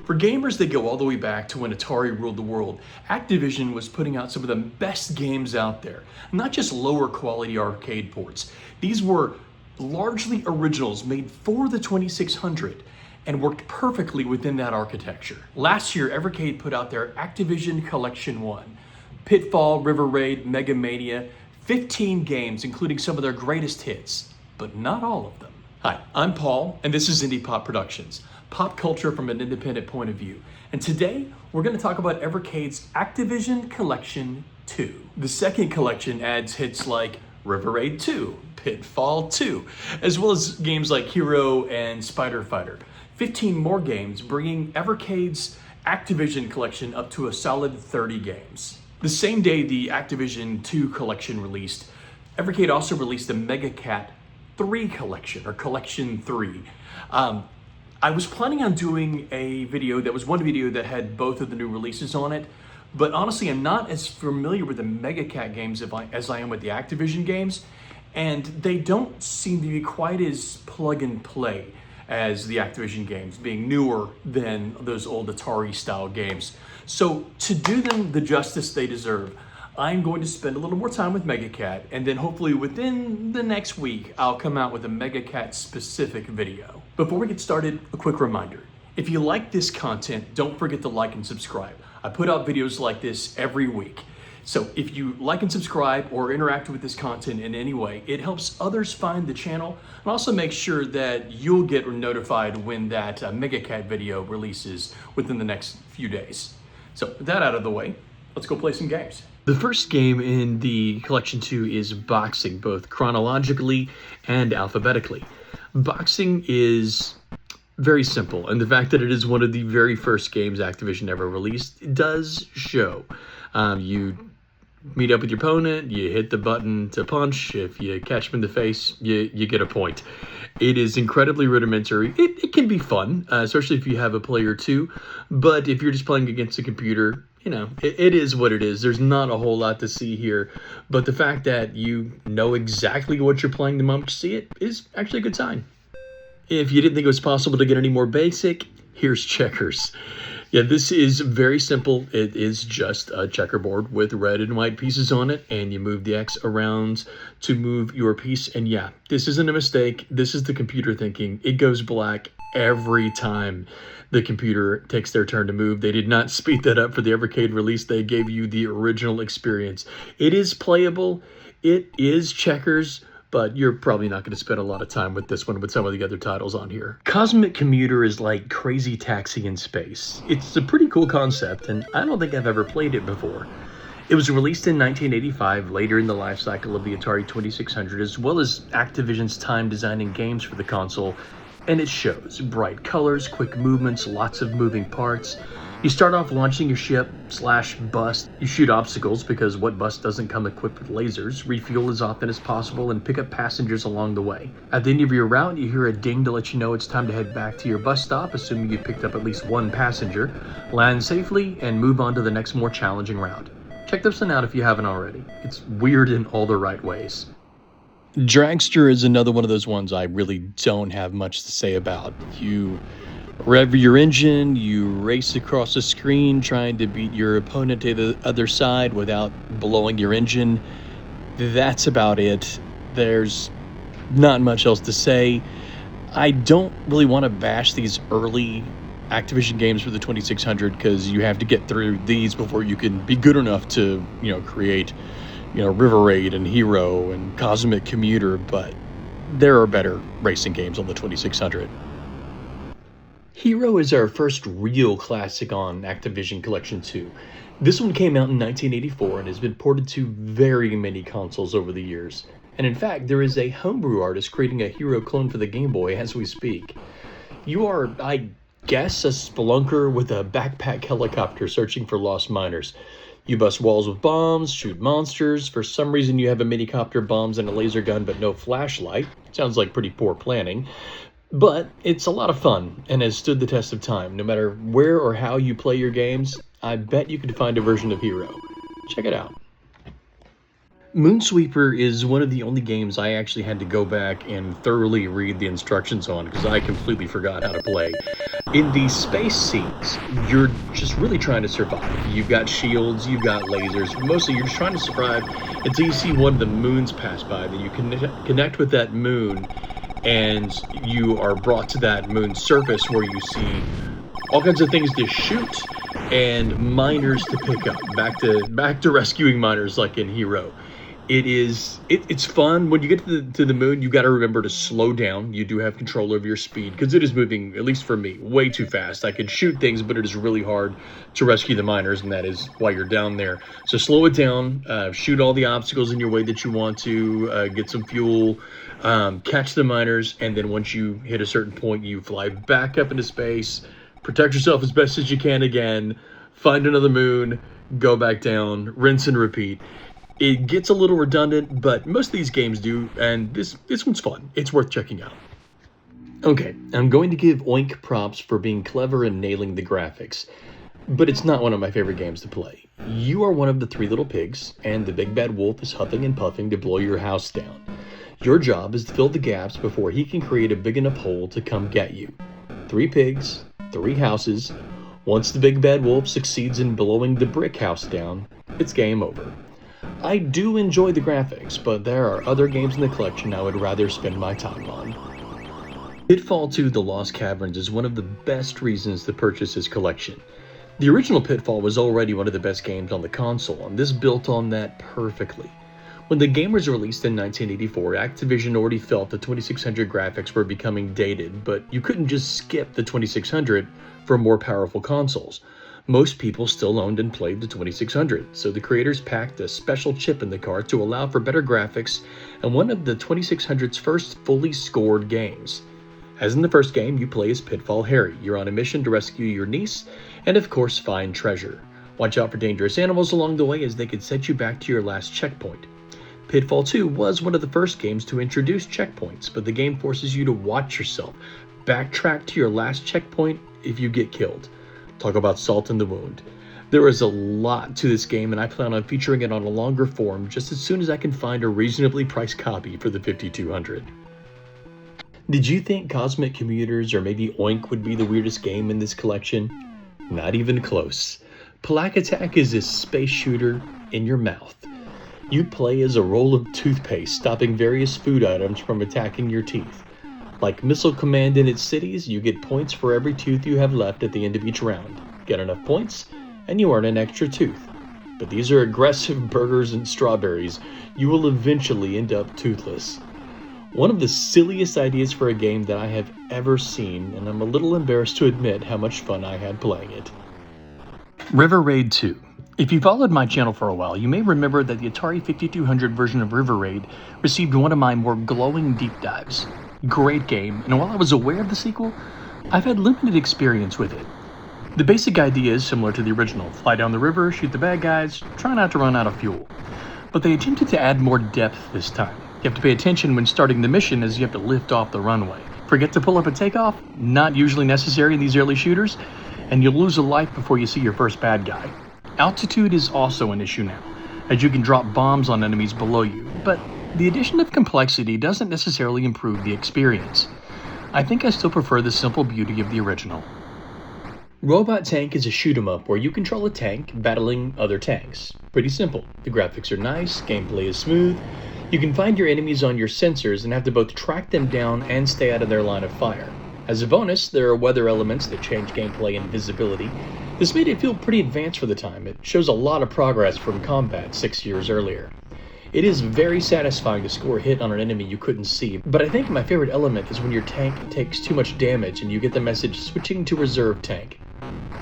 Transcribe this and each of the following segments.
For gamers that go all the way back to when Atari ruled the world, Activision was putting out some of the best games out there. Not just lower quality arcade ports. These were largely originals made for the 2600 and worked perfectly within that architecture. Last year, Evercade put out their Activision Collection 1. Pitfall, River Raid, Mega Mania, 15 games including some of their greatest hits, but not all of them. Hi, I'm Paul, and this is Indie Pop Productions, pop culture from an independent point of view. And today, we're going to talk about Evercade's Activision Collection 2. The second collection adds hits like River Raid 2, Pitfall 2, as well as games like Hero and Spider Fighter. 15 more games, bringing Evercade's Activision Collection up to a solid 30 games. The same day the Activision 2 collection released, Evercade also released the Mega Cat 3 collection, or Collection 3. I was planning on doing a video that was one video that had both of the new releases on it, but honestly, I'm not as familiar with the Mega Cat games as I am with the Activision games, and they don't seem to be quite as plug and play as the Activision games, being newer than those old Atari style games. So to do them the justice they deserve, I'm going to spend a little more time with Mega Cat, and then hopefully within the next week, I'll come out with a Mega Cat specific video. Before we get started, a quick reminder. If you like this content, don't forget to like and subscribe. I put out videos like this every week. So if you like and subscribe or interact with this content in any way, it helps others find the channel, and also make sure that you'll get notified when that Mega Cat video releases within the next few days. So with that out of the way, let's go play some games. The first game in the Collection 2 is Boxing, both chronologically and alphabetically. Boxing is very simple, and the fact that it is one of the very first games Activision ever released does show. You meet up with your opponent, you hit the button to punch. If you catch him in the face, you get a point. It is incredibly rudimentary. It can be fun, especially if you have a player too, but if you're just playing against a computer, you know, it is what it is. There's not a whole lot to see here, but the fact that you know exactly what you're playing the moment you see it is actually a good sign. If you didn't think it was possible to get any more basic, here's checkers. Yeah, this is very simple. It is just a checkerboard with red and white pieces on it, and you move the X around to move your piece. And yeah, this isn't a mistake. This is the computer thinking. It goes black every time the computer takes their turn to move. They did not speed that up for the Evercade release. They gave you the original experience. It is playable. It is checkers, but you're probably not going to spend a lot of time with this one with some of the other titles on here. Cosmic Commuter is like Crazy Taxi in space. It's a pretty cool concept, and I don't think I've ever played it before. It was released in 1985, later in the life cycle of the Atari 2600, as well as Activision's time designing games for the console, and it shows. Bright colors, quick movements, lots of moving parts. You start off launching your ship / bus. You shoot obstacles because what bus doesn't come equipped with lasers, refuel as often as possible, and pick up passengers along the way. At the end of your route, you hear a ding to let you know it's time to head back to your bus stop, assuming you picked up at least one passenger, land safely, and move on to the next more challenging route. Check this one out if you haven't already. It's weird in all the right ways. Dragster is another one of those ones I really don't have much to say about. You rev your engine, you race across the screen trying to beat your opponent to the other side without blowing your engine. That's about it. There's not much else to say. I don't really want to bash these early Activision games for the 2600 because you have to get through these before you can be good enough to, create, River Raid and Hero and Cosmic Commuter, but there are better racing games on the 2600. Hero is our first real classic on Activision Collection 2. This one came out in 1984 and has been ported to very many consoles over the years. And in fact, there is a homebrew artist creating a Hero clone for the Game Boy as we speak. You are, I guess, a spelunker with a backpack helicopter searching for lost miners. You bust walls with bombs, shoot monsters. For some reason you have a minicopter, bombs, and a laser gun, but no flashlight. Sounds like pretty poor planning. But it's a lot of fun and has stood the test of time. No matter where or how you play your games, I bet you could find a version of Hero. Check it out. Moonsweeper is one of the only games I actually had to go back and thoroughly read the instructions on because I completely forgot how to play. In these space scenes, you're just really trying to survive. You've got shields, you've got lasers. Mostly you're just trying to survive until you see one of the moons pass by. Then you can connect with that moon and you are brought to that moon's surface where you see all kinds of things to shoot and miners to pick up. Back to rescuing miners like in Hero. It's fun. When you get to the moon, you got to remember to slow down. You do have control over your speed because it is moving, at least for me, way too fast. I can shoot things, but it is really hard to rescue the miners, and that is why you're down there. So slow it down, shoot all the obstacles in your way that you want to, get some fuel, catch the miners, and then once you hit a certain point, you fly back up into space, protect yourself as best as you can again, find another moon, go back down, rinse and repeat. It gets a little redundant, but most of these games do, and this one's fun. It's worth checking out. Okay, I'm going to give Oink props for being clever and nailing the graphics, but it's not one of my favorite games to play. You are one of the three little pigs, and the big bad wolf is huffing and puffing to blow your house down. Your job is to fill the gaps before he can create a big enough hole to come get you. 3 pigs, 3 houses. Once the big bad wolf succeeds in blowing the brick house down, it's game over. I do enjoy the graphics, but there are other games in the collection I would rather spend my time on. Pitfall 2: The Lost Caverns is one of the best reasons to purchase this collection. The original Pitfall was already one of the best games on the console, and this built on that perfectly. When the game was released in 1984, Activision already felt the 2600 graphics were becoming dated, but you couldn't just skip the 2600 for more powerful consoles. Most people still owned and played the 2600, so the creators packed a special chip in the cart to allow for better graphics and one of the 2600's first fully scored games. As in the first game, you play as Pitfall Harry. You're on a mission to rescue your niece and of course find treasure. Watch out for dangerous animals along the way as they could set you back to your last checkpoint. Pitfall 2 was one of the first games to introduce checkpoints, but the game forces you to watch yourself, backtrack to your last checkpoint if you get killed. Talk about salt in the wound. There is a lot to this game, and I plan on featuring it on a longer form just as soon as I can find a reasonably priced copy for the 5200. Did you think Cosmic Commuters or maybe Oink would be the weirdest game in this collection? Not even close. Plaque Attack is a space shooter in your mouth. You play as a roll of toothpaste, stopping various food items from attacking your teeth. Like Missile Command in its cities, you get points for every tooth you have left at the end of each round. Get enough points, and you earn an extra tooth. But these are aggressive burgers and strawberries. You will eventually end up toothless. One of the silliest ideas for a game that I have ever seen, and I'm a little embarrassed to admit how much fun I had playing it. River Raid 2. If you followed my channel for a while, you may remember that the Atari 5200 version of River Raid received one of my more glowing deep dives. Great game, and while I was aware of the sequel, I've had limited experience with it. The basic idea is similar to the original: fly down the river, shoot the bad guys, try not to run out of fuel. But they attempted to add more depth this time. You have to pay attention when starting the mission as you have to lift off the runway. Forget to pull up a takeoff? Not usually necessary in these early shooters, and you'll lose a life before you see your first bad guy. Altitude is also an issue now, as you can drop bombs on enemies below you, but the addition of complexity doesn't necessarily improve the experience. I think I still prefer the simple beauty of the original. Robot Tank is a shoot-'em-up where you control a tank battling other tanks. Pretty simple. The graphics are nice, gameplay is smooth. You can find your enemies on your sensors and have to both track them down and stay out of their line of fire. As a bonus, there are weather elements that change gameplay and visibility. This made it feel pretty advanced for the time. It shows a lot of progress from combat 6 years earlier. It is very satisfying to score a hit on an enemy you couldn't see, but I think my favorite element is when your tank takes too much damage and you get the message switching to reserve tank.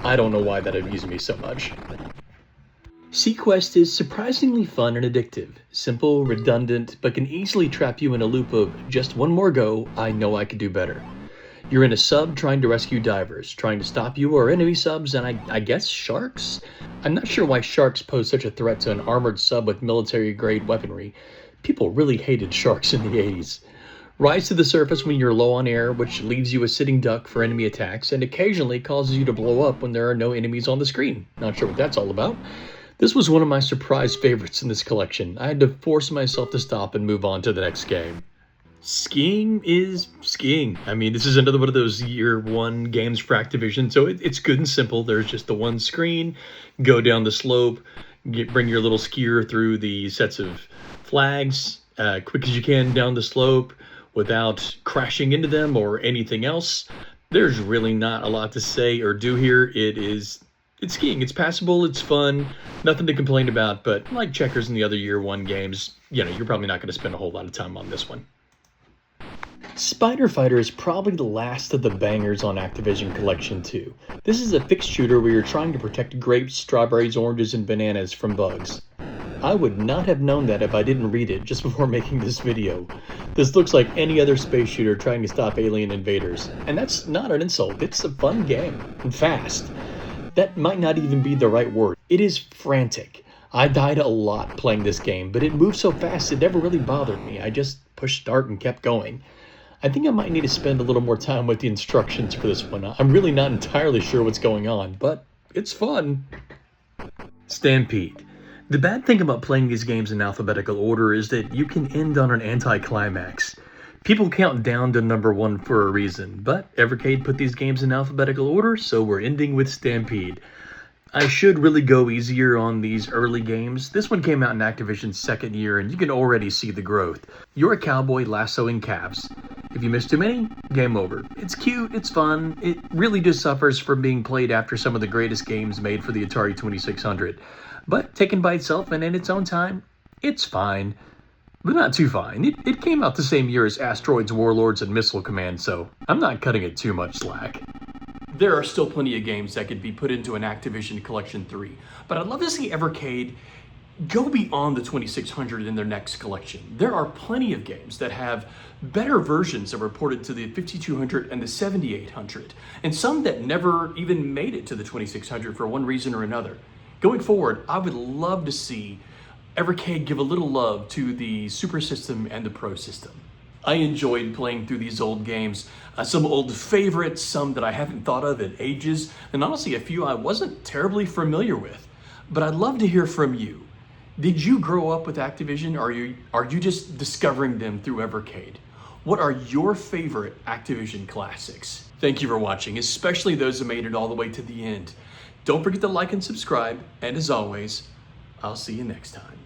I don't know why that amused me so much. Sequest is surprisingly fun and addictive. Simple, redundant, but can easily trap you in a loop of just one more go, I know I could do better. You're in a sub trying to rescue divers. Trying to stop you are enemy subs and I guess sharks? I'm not sure why sharks pose such a threat to an armored sub with military-grade weaponry. People really hated sharks in the 80s. Rise to the surface when you're low on air, which leaves you a sitting duck for enemy attacks, and occasionally causes you to blow up when there are no enemies on the screen. Not sure what that's all about. This was one of my surprise favorites in this collection. I had to force myself to stop and move on to the next game. Skiing is skiing. I mean, this is another one of those year one games for Activision, so it's good and simple. There's just the one screen, go down the slope, bring your little skier through the sets of flags, quick as you can down the slope without crashing into them or anything else. There's really not a lot to say or do here. It's skiing. It's passable. It's fun. Nothing to complain about, but like Checkers and the other year one games, you're probably not going to spend a whole lot of time on this one. Spider Fighter is probably the last of the bangers on Activision Collection 2. This is a fixed shooter where you're trying to protect grapes, strawberries, oranges, and bananas from bugs. I would not have known that if I didn't read it just before making this video. This looks like any other space shooter trying to stop alien invaders. And that's not an insult, it's a fun game, and fast. That might not even be the right word. It is frantic. I died a lot playing this game, but it moved so fast it never really bothered me. I just pushed start and kept going. I think I might need to spend a little more time with the instructions for this one. I'm really not entirely sure what's going on, but it's fun. Stampede. The bad thing about playing these games in alphabetical order is that you can end on an anticlimax. People count down to number 1 for a reason, but Evercade put these games in alphabetical order, so we're ending with Stampede. I should really go easier on these early games. This one came out in Activision's second year, and you can already see the growth. You're a cowboy lassoing calves. If you miss too many, game over. It's cute, it's fun, it really just suffers from being played after some of the greatest games made for the Atari 2600. But taken by itself and in its own time, it's fine. But not too fine. It came out the same year as Asteroids, Warlords, and Missile Command, so I'm not cutting it too much slack. There are still plenty of games that could be put into an Activision Collection 3, but I'd love to see Evercade go beyond the 2600 in their next collection. There are plenty of games that have better versions that were ported to the 5200 and the 7800, and some that never even made it to the 2600 for one reason or another. Going forward, I would love to see Evercade give a little love to the Super System and the Pro System. I enjoyed playing through these old games, some old favorites, some that I haven't thought of in ages, and honestly a few I wasn't terribly familiar with. But I'd love to hear from you. Did you grow up with Activision, or are you just discovering them through Evercade? What are your favorite Activision classics? Thank you for watching, especially those who made it all the way to the end. Don't forget to like and subscribe, and as always, I'll see you next time.